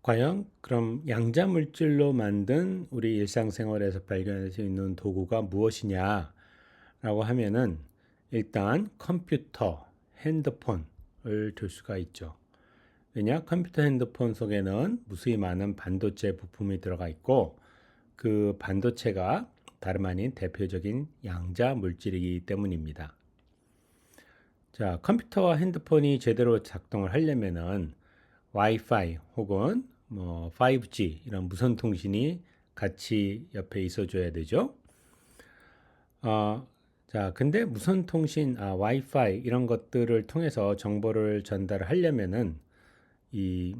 과연 그럼 양자 물질로 만든 우리 일상생활에서 발견할 수 있는 도구가 무엇이냐라고 하면은 일단 컴퓨터, 핸드폰을 들 수가 있죠. 왜냐? 컴퓨터, 핸드폰 속에는 무수히 많은 반도체 부품이 들어가 있고 그 반도체가 다름 아닌 대표적인 양자 물질이기 때문입니다. 자, 컴퓨터와 핸드폰이 제대로 작동을 하려면은 와이파이 혹은 뭐 5G 이런 무선 통신이 같이 옆에 있어줘야 되죠. 자, 근데 무선 통신, 와이파이 이런 것들을 통해서 정보를 전달하려면은 이,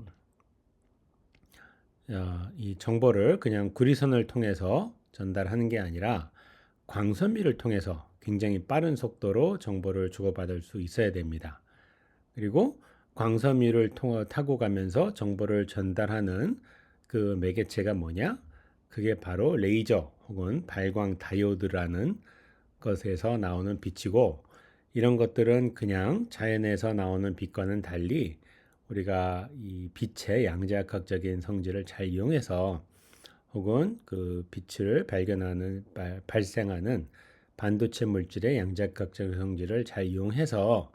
이 정보를 그냥 구리선을 통해서 전달하는 게 아니라 광선미를 통해서 굉장히 빠른 속도로 정보를 주고받을 수 있어야 됩니다. 그리고 광섬유를 타고 가면서 정보를 전달하는 그 매개체가 뭐냐? 그게 바로 레이저 혹은 발광 다이오드라는 것에서 나오는 빛이고, 이런 것들은 그냥 자연에서 나오는 빛과는 달리 우리가 이 빛의 양자역학적인 성질을 잘 이용해서 혹은 그 빛을 발견하는 발생하는 반도체 물질의 양자역학적 성질을 잘 이용해서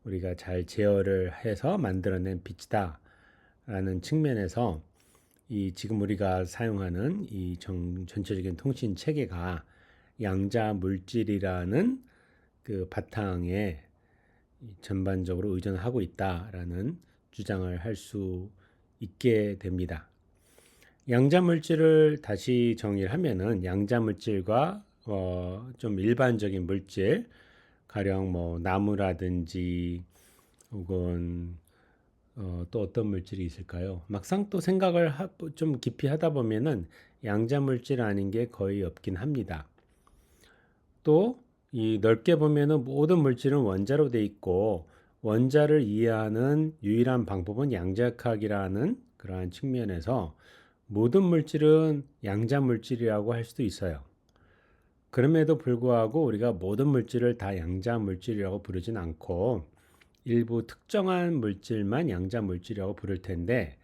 우리가 잘 제어를 해서 만들어낸 빛이다 라는 측면에서 이 지금 우리가 사용하는 이 전체적인 통신 체계가 양자 물질이라는 그 바탕에 전반적으로 의존하고 있다라는 주장을 할 수 있게 됩니다. 양자 물질을 다시 정의를 하면은 양자 물질과 좀 일반적인 물질, 가령 뭐 나무라든지 혹은 또 어떤 물질이 있을까요? 막상 또 생각을 좀 깊이 하다 보면은 양자 물질 아닌 게 거의 없긴 합니다. 또 이 넓게 보면은 모든 물질은 원자로 돼 있고 원자를 이해하는 유일한 방법은 양자역학이라는 그러한 측면에서 모든 물질은 양자 물질이라고 할 수도 있어요. 그럼에도 불구하고 우리가 모든 물질을 다 양자 물질이라고 부르진 않고 일부 특정한 물질만 양자 물질이라고 부를 텐데,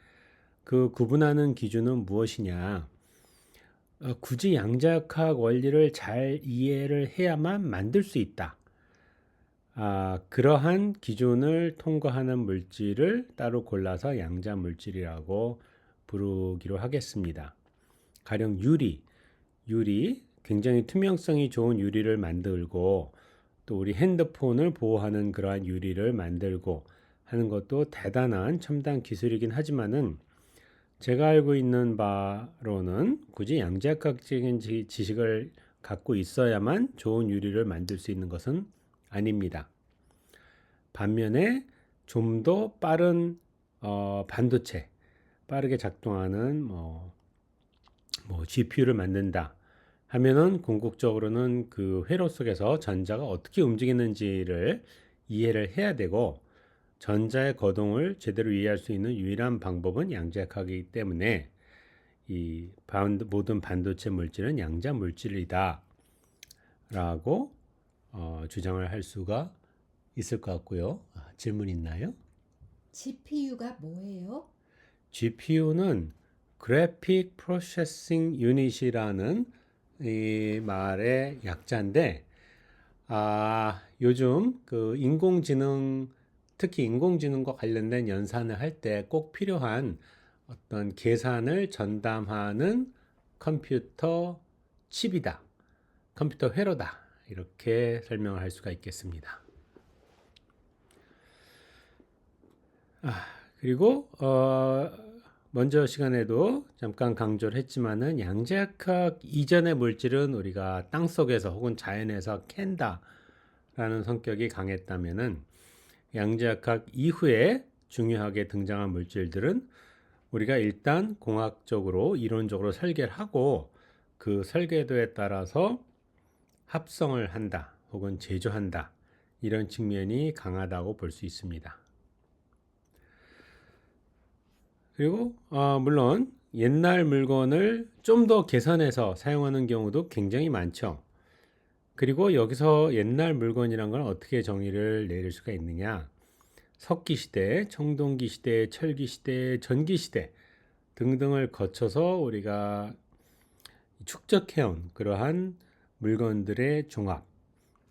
그 구분하는 기준은 무엇이냐? 굳이 양자역학 원리를 잘 이해를 해야만 만들 수 있다. 그러한 기준을 통과하는 물질을 따로 골라서 양자 물질이라고 부르기로 하겠습니다. 가령 유리 굉장히 투명성이 좋은 유리를 만들고 또 우리 핸드폰을 보호하는 그러한 유리를 만들고 하는 것도 대단한 첨단 기술이긴 하지만은 제가 알고 있는 바로는 굳이 양자역학적인 지식을 갖고 있어야만 좋은 유리를 만들 수 있는 것은 아닙니다. 반면에 좀 더 빠른 반도체, 빠르게 작동하는 GPU를 만든다 하면은 궁극적으로는 그 회로 속에서 전자가 어떻게 움직이는지를 이해를 해야 되고, 전자의 거동을 제대로 이해할 수 있는 유일한 방법은 양자역학이기 때문에 이 모든 반도체 물질은 양자 물질이다 라고 주장을 할 수가 있을 것 같고요. 질문 있나요? GPU가 뭐예요? GPU는 Graphic Processing Unit이라는 이 말의 약자인데, 요즘 그 인공지능, 특히 인공지능과 관련된 연산을 할 때 꼭 필요한 어떤 계산을 전담하는 컴퓨터 칩이다, 컴퓨터 회로다, 이렇게 설명을 할 수가 있겠습니다. 그리고 먼저 시간에도 잠깐 강조를 했지만은 양자역학 이전의 물질은 우리가 땅 속에서 혹은 자연에서 캔다라는 성격이 강했다면은 양자역학 이후에 중요하게 등장한 물질들은 우리가 일단 공학적으로 이론적으로 설계를 하고 그 설계도에 따라서 합성을 한다 혹은 제조한다, 이런 측면이 강하다고 볼 수 있습니다. 그리고 물론 옛날 물건을 좀 더 개선해서 사용하는 경우도 굉장히 많죠. 그리고 여기서 옛날 물건이란 걸 어떻게 정의를 내릴 수가 있느냐? 석기 시대, 청동기 시대, 철기 시대, 전기 시대, 등등을 거쳐서 우리가 축적해온 그러한 물건들의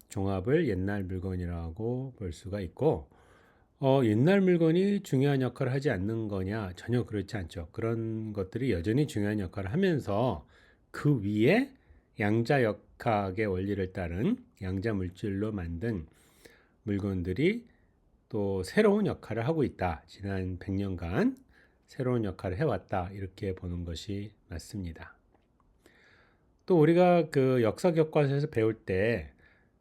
종합을 옛날 물건이라고 볼 수가 있고, 옛날 물건이 중요한 역할을 하지 않는 거냐? 전혀 그렇지 않죠. 그런 것들이 여전히 중요한 역할을 하면서 그 위에 양자역학의 원리를 따른 양자 물질로 만든 물건들이 또 새로운 역할을 하고 있다. 지난 100년간 새로운 역할을 해왔다. 이렇게 보는 것이 맞습니다. 또 우리가 그 역사 교과서에서 배울 때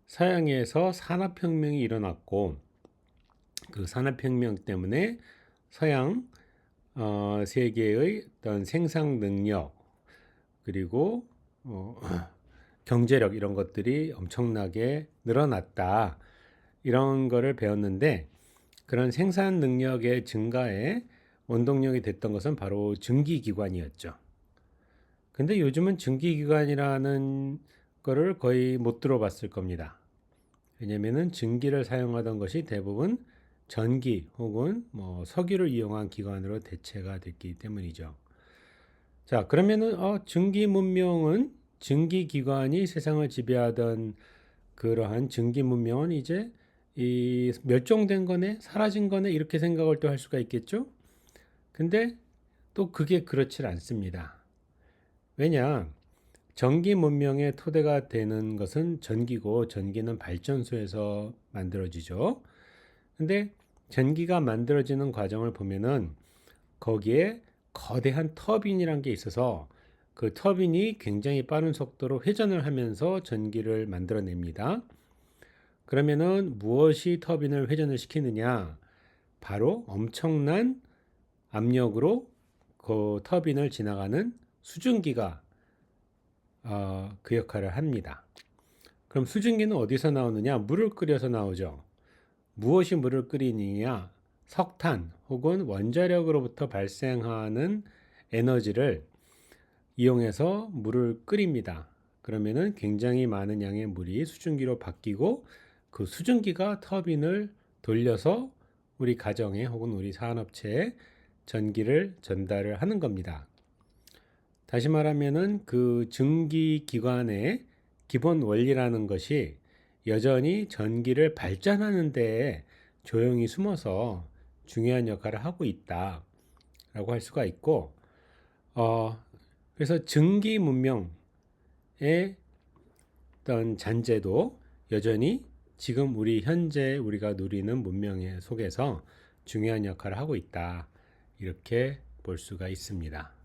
서양에서 산업혁명이 일어났고 그 산업혁명 때문에 서양 세계의 어떤 생산 능력 그리고 경제력 이런 것들이 엄청나게 늘어났다. 이런 거를 배웠는데 그런 생산 능력의 증가에 원동력이 됐던 것은 바로 증기기관이었죠. 근데 요즘은 증기기관이라는 거를 거의 못 들어봤을 겁니다. 왜냐면은 증기를 사용하던 것이 대부분 전기 혹은 뭐 석유를 이용한 기관으로 대체가 됐기 때문이죠. 자, 그러면은 증기 문명은 증기 기관이 세상을 지배하던 그러한 증기 문명은 이제 이 멸종된 거네, 사라진 거네 이렇게 생각을 또 할 수가 있겠죠? 근데 또 그게 그렇지 않습니다. 왜냐? 전기 문명의 토대가 되는 것은 전기고 전기는 발전소에서 만들어지죠. 근데 전기가 만들어지는 과정을 보면은 거기에 거대한 터빈이란 게 있어서 그 터빈이 굉장히 빠른 속도로 회전을 하면서 전기를 만들어냅니다. 그러면은 무엇이 터빈을 회전을 시키느냐? 바로 엄청난 압력으로 그 터빈을 지나가는 수증기가 그 역할을 합니다. 그럼 수증기는 어디서 나오느냐? 물을 끓여서 나오죠. 무엇이 물을 끓이느냐? 석탄 혹은 원자력으로부터 발생하는 에너지를 이용해서 물을 끓입니다. 그러면은 굉장히 많은 양의 물이 수증기로 바뀌고 그 수증기가 터빈을 돌려서 우리 가정에 혹은 우리 산업체에 전기를 전달을 하는 겁니다. 다시 말하면은 그 증기 기관의 기본 원리라는 것이 여전히 전기를 발전하는 데에 조용히 숨어서 중요한 역할을 하고 있다라고 할 수가 있고, 그래서 증기 문명의 어떤 잔재도 여전히 지금 우리 현재 우리가 누리는 문명 속에서 중요한 역할을 하고 있다. 이렇게 볼 수가 있습니다.